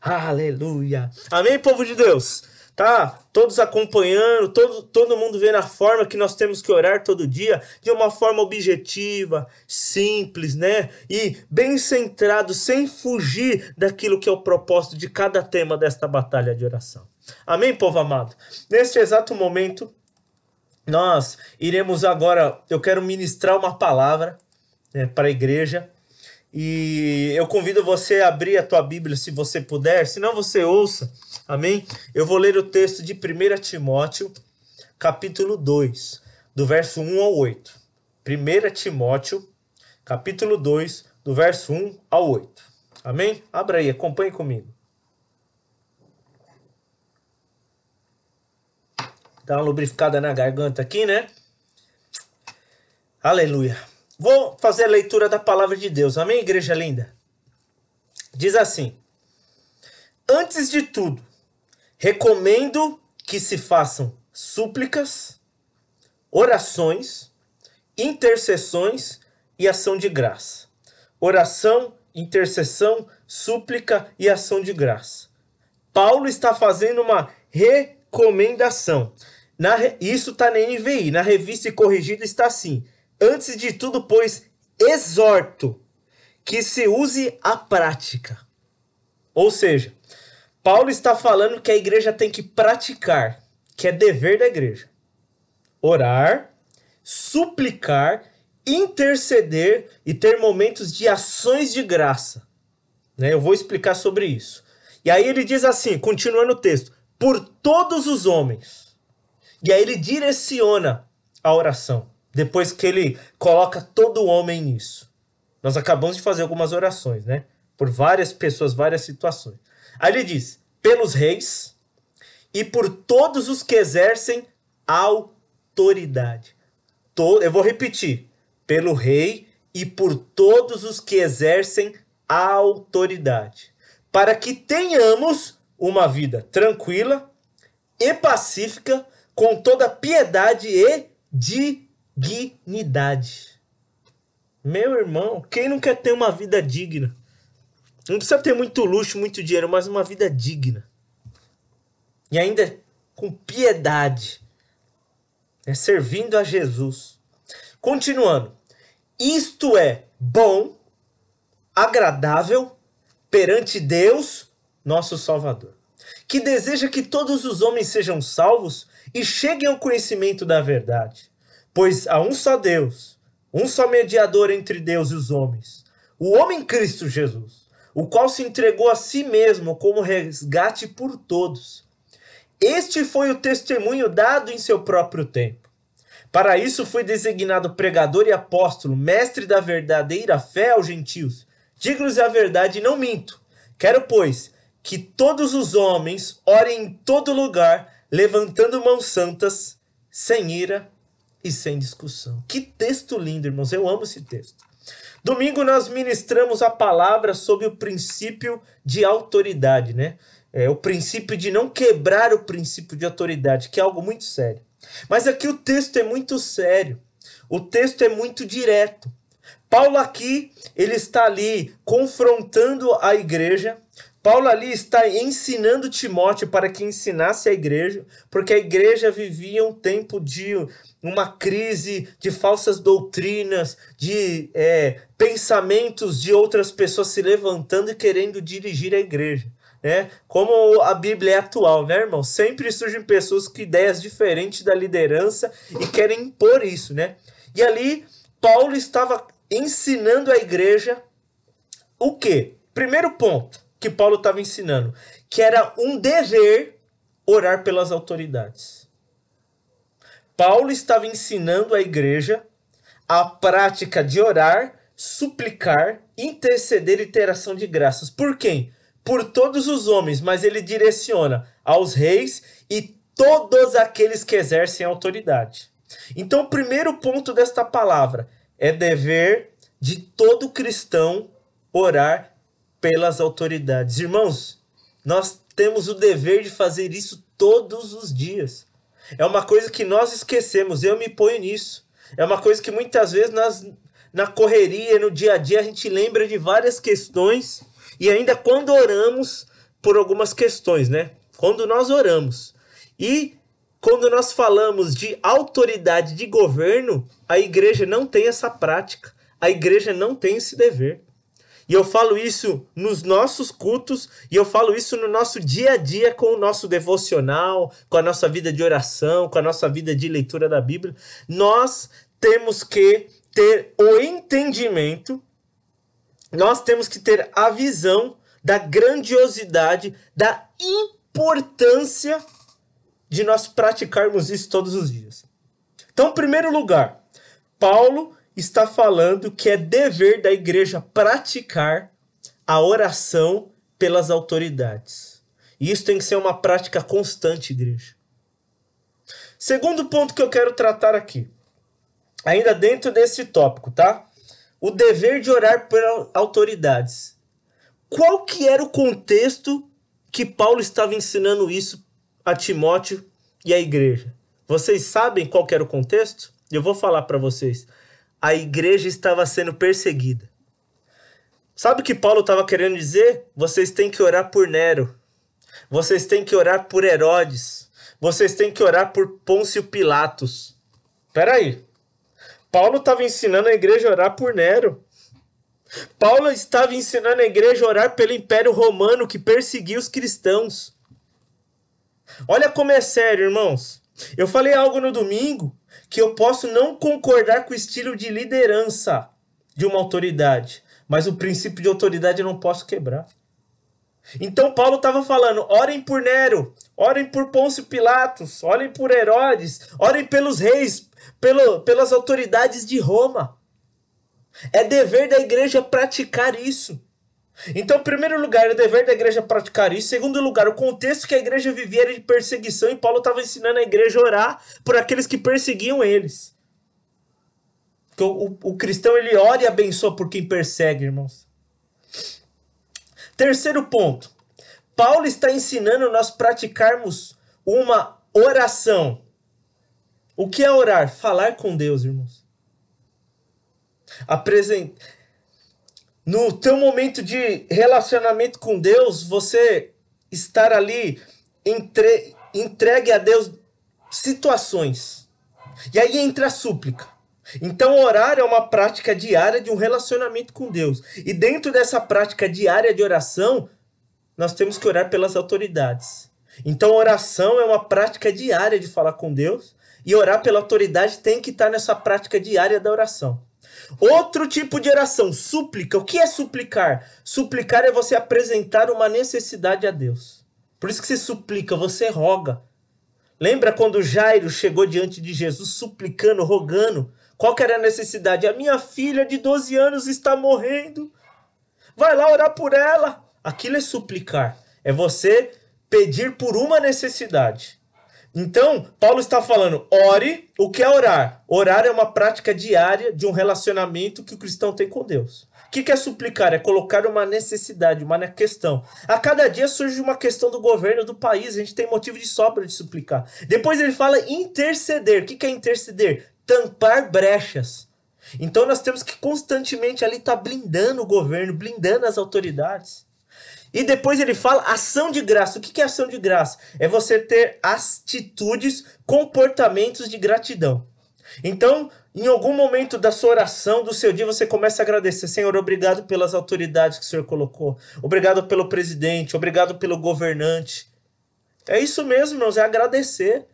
Aleluia. Amém, povo de Deus? Tá? Todos acompanhando, todo mundo vendo a forma que nós temos que orar todo dia, de uma forma objetiva, simples, né? E bem centrado, sem fugir daquilo que é o propósito de cada tema desta batalha de oração. Amém, povo amado? Neste exato momento, nós iremos agora, eu quero ministrar uma palavra, né, para a igreja. E eu convido você a abrir a tua Bíblia, se você puder, se não você ouça, amém? Eu vou ler o texto de 1 Timóteo, capítulo 2, do verso 1 ao 8. 1 Timóteo, capítulo 2, do verso 1 ao 8. Amém? Abra aí, acompanhe comigo. Dá uma lubrificada na garganta aqui, né? Aleluia. Vou fazer a leitura da palavra de Deus. Amém, igreja linda? Diz assim: antes de tudo, recomendo que se façam súplicas, orações, intercessões e ação de graça. Oração, intercessão, súplica e ação de graça. Paulo está fazendo uma recomendação. Isso está na NVI. Na Revista e Corrigida está assim: antes de tudo, pois, exorto que se use a prática. Ou seja, Paulo está falando que a igreja tem que praticar, que é dever da igreja. Orar, suplicar, interceder e ter momentos de ações de graça. Eu vou explicar sobre isso. E aí ele diz assim, continuando o texto: por todos os homens. E aí ele direciona a oração. Depois que ele coloca todo o homem nisso. Nós acabamos de fazer algumas orações, né? Por várias pessoas, várias situações. Aí ele diz: pelos reis e por todos os que exercem autoridade. Eu vou repetir. Pelo rei e por todos os que exercem autoridade. Para que tenhamos uma vida tranquila e pacífica, com toda piedade e dignidade. Meu irmão, quem não quer ter uma vida digna? Não precisa ter muito luxo, muito dinheiro, mas uma vida digna. E ainda com piedade. Servindo a Jesus. Continuando. Isto é bom, agradável perante Deus, nosso Salvador, que deseja que todos os homens sejam salvos e cheguem ao conhecimento da verdade. Pois há um só Deus, um só mediador entre Deus e os homens, o homem Cristo Jesus, o qual se entregou a si mesmo como resgate por todos. Este foi o testemunho dado em seu próprio tempo. Para isso foi designado pregador e apóstolo, mestre da verdadeira fé aos gentios. Digo-lhes a verdade e não minto. Quero, pois, que todos os homens orem em todo lugar, levantando mãos santas, sem ira e sem discussão. Que texto lindo, irmãos. Eu amo esse texto. Domingo nós ministramos a palavra sobre o princípio de autoridade, né? O princípio de não quebrar o princípio de autoridade, que é algo muito sério. Mas aqui o texto é muito sério. O texto é muito direto. Paulo aqui, ele está ali confrontando a igreja. Paulo ali está ensinando Timóteo para que ensinasse a igreja, porque a igreja vivia um tempo de uma crise de falsas doutrinas, de pensamentos de outras pessoas se levantando e querendo dirigir a igreja. Né? Como a Bíblia é atual, né, irmão? Sempre surgem pessoas com ideias diferentes da liderança e querem impor isso, né? E ali, Paulo estava ensinando a igreja o quê? Primeiro ponto que Paulo estava ensinando, que era um dever orar pelas autoridades. Paulo estava ensinando a igreja a prática de orar, suplicar, interceder e ter ação de graças. Por quem? Por todos os homens, mas ele direciona aos reis e todos aqueles que exercem autoridade. Então, o primeiro ponto desta palavra é dever de todo cristão orar pelas autoridades. Irmãos, nós temos o dever de fazer isso todos os dias. É uma coisa que nós esquecemos, eu me ponho nisso. É uma coisa que muitas vezes na correria, no dia a dia, a gente lembra de várias questões e ainda quando oramos, por algumas questões, né? Quando nós oramos e quando nós falamos de autoridade de governo, a igreja não tem essa prática. A igreja não tem esse dever. E eu falo isso nos nossos cultos, e eu falo isso no nosso dia a dia com o nosso devocional, com a nossa vida de oração, com a nossa vida de leitura da Bíblia. Nós temos que ter o entendimento, nós temos que ter a visão da grandiosidade, da importância de nós praticarmos isso todos os dias. Então, em primeiro lugar, Paulo está falando que é dever da igreja praticar a oração pelas autoridades. E isso tem que ser uma prática constante, igreja. Segundo ponto que eu quero tratar aqui, ainda dentro desse tópico, tá? O dever de orar pelas autoridades. Qual que era o contexto que Paulo estava ensinando isso a Timóteo e a igreja? Vocês sabem qual que era o contexto? Eu vou falar para vocês. A igreja estava sendo perseguida. Sabe o que Paulo estava querendo dizer? Vocês têm que orar por Nero. Vocês têm que orar por Herodes. Vocês têm que orar por Pôncio Pilatos. Espera aí. Paulo estava ensinando a igreja a orar por Nero. Paulo estava ensinando a igreja a orar pelo Império Romano que perseguia os cristãos. Olha como é sério, irmãos. Eu falei algo no domingo que eu posso não concordar com o estilo de liderança de uma autoridade, mas o princípio de autoridade eu não posso quebrar. Então Paulo estava falando, orem por Nero, orem por Pôncio Pilatos, orem por Herodes, orem pelos reis, pelas autoridades de Roma. É dever da igreja praticar isso. Então, em primeiro lugar, é dever da igreja praticar isso. Em segundo lugar, o contexto que a igreja vivia era de perseguição e Paulo estava ensinando a igreja a orar por aqueles que perseguiam eles. O cristão, ele ora e abençoa por quem persegue, irmãos. Terceiro ponto. Paulo está ensinando nós praticarmos uma oração. O que é orar? Falar com Deus, irmãos. No teu momento de relacionamento com Deus, você estar ali entregue a Deus situações. E aí entra a súplica. Então orar é uma prática diária de um relacionamento com Deus. E dentro dessa prática diária de oração, nós temos que orar pelas autoridades. Então oração é uma prática diária de falar com Deus. E orar pela autoridade tem que estar nessa prática diária da oração. Outro tipo de oração, súplica. O que é suplicar? Suplicar é você apresentar uma necessidade a Deus. Por isso que você suplica, você roga. Lembra quando Jairo chegou diante de Jesus suplicando, rogando? Qual que era a necessidade? A minha filha de 12 anos está morrendo. Vai lá orar por ela. Aquilo é suplicar. É você pedir por uma necessidade. Então, Paulo está falando, ore. O que é orar? Orar é uma prática diária de um relacionamento que o cristão tem com Deus. O que é suplicar? É colocar uma necessidade, uma questão. A cada dia surge uma questão do governo do país, a gente tem motivo de sobra de suplicar. Depois ele fala interceder. O que é interceder? Tampar brechas. Então nós temos que constantemente ali estar blindando o governo, blindando as autoridades. E depois ele fala ação de graça. O que é ação de graça? É você ter atitudes, comportamentos de gratidão. Então, em algum momento da sua oração, do seu dia, você começa a agradecer. Senhor, obrigado pelas autoridades que o Senhor colocou. Obrigado pelo presidente, obrigado pelo governante. É isso mesmo, irmãos, é agradecer.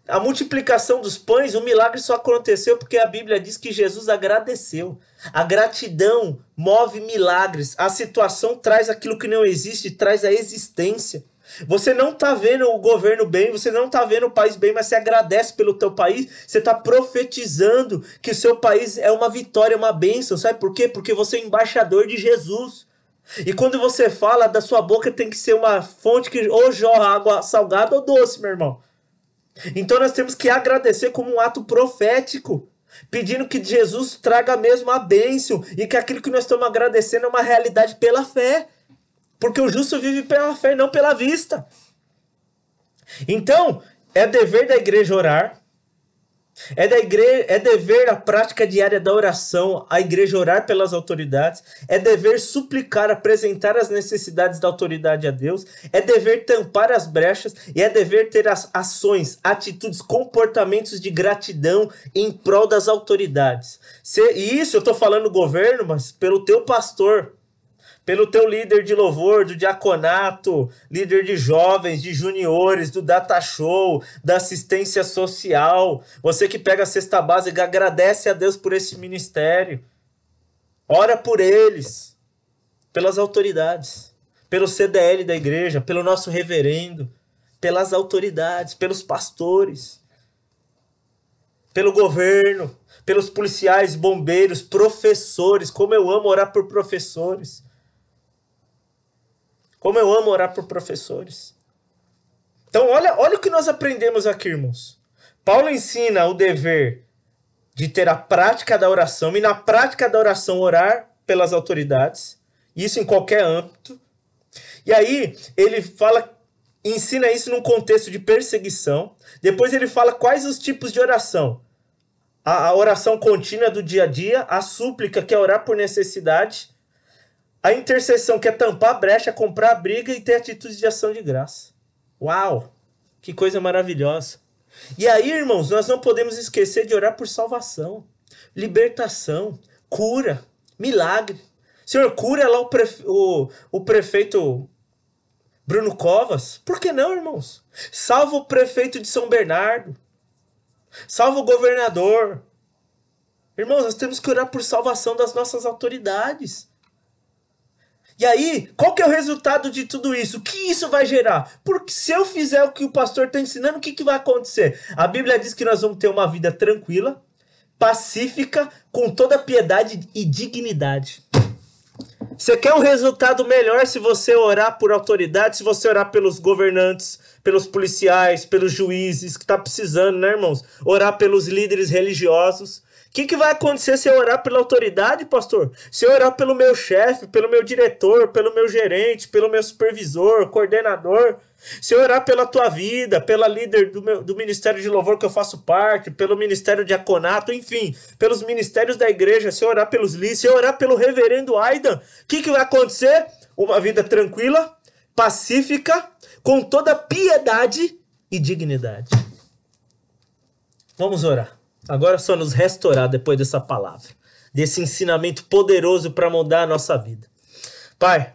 A multiplicação dos pães, o milagre só aconteceu porque a Bíblia diz que Jesus agradeceu. A gratidão move milagres. A situação traz aquilo que não existe, traz a existência. Você não está vendo o governo bem, você não está vendo o país bem, mas você agradece pelo teu país, você está profetizando que o seu país é uma vitória, uma bênção. Sabe por quê? Porque você é embaixador de Jesus. E quando você fala, da sua boca tem que ser uma fonte que ou jorra água salgada ou doce, meu irmão. Então nós temos que agradecer como um ato profético, pedindo que Jesus traga mesmo a bênção e que aquilo que nós estamos agradecendo é uma realidade pela fé. Porque o justo vive pela fé e não pela vista. Então, é dever da igreja orar. É dever a prática diária da oração, a igreja orar pelas autoridades. É dever suplicar, apresentar as necessidades da autoridade a Deus. É dever tampar as brechas. E é dever ter as ações, atitudes, comportamentos de gratidão em prol das autoridades. E isso eu estou falando governo, mas pelo teu pastor, pelo teu líder de louvor, do diaconato, líder de jovens, de juniores, do data show, da assistência social. Você que pega a cesta básica, agradece a Deus por esse ministério. Ora por eles, pelas autoridades, pelo CDL da igreja, pelo nosso reverendo, pelas autoridades, pelos pastores, pelo governo, pelos policiais, bombeiros, professores. Como eu amo orar por professores. Como eu amo orar por professores. Então, olha o que nós aprendemos aqui, irmãos. Paulo ensina o dever de ter a prática da oração, e na prática da oração orar pelas autoridades. Isso em qualquer âmbito. E aí, ele ensina isso num contexto de perseguição. Depois ele fala quais os tipos de oração. A oração contínua do dia a dia, a súplica, que é orar por necessidade, a intercessão, que é tampar a brecha, comprar a briga e ter atitude de ação de graça. Uau! Que coisa maravilhosa. E aí, irmãos, nós não podemos esquecer de orar por salvação, libertação, cura, milagre. Senhor, cura lá o prefeito Bruno Covas. Por que não, irmãos? Salva o prefeito de São Bernardo. Salva o governador. Irmãos, nós temos que orar por salvação das nossas autoridades. E aí, qual que é o resultado de tudo isso? O que isso vai gerar? Porque se eu fizer o que o pastor está ensinando, o que vai acontecer? A Bíblia diz que nós vamos ter uma vida tranquila, pacífica, com toda piedade e dignidade. Você quer um resultado melhor se você orar por autoridade, se você orar pelos governantes, pelos policiais, pelos juízes, que está precisando, né, irmãos? Orar pelos líderes religiosos. O que vai acontecer se eu orar pela autoridade, pastor? Se eu orar pelo meu chefe, pelo meu diretor, pelo meu gerente, pelo meu supervisor, coordenador, se eu orar pela tua vida, pela líder do ministério de louvor que eu faço parte, pelo ministério de diaconato, enfim, pelos ministérios da igreja, se eu orar pelos líderes, se eu orar pelo reverendo Aidan, o que vai acontecer? Uma vida tranquila, pacífica, com toda piedade e dignidade. Vamos orar. Agora só nos restaurar depois dessa palavra, desse ensinamento poderoso para mudar a nossa vida. Pai,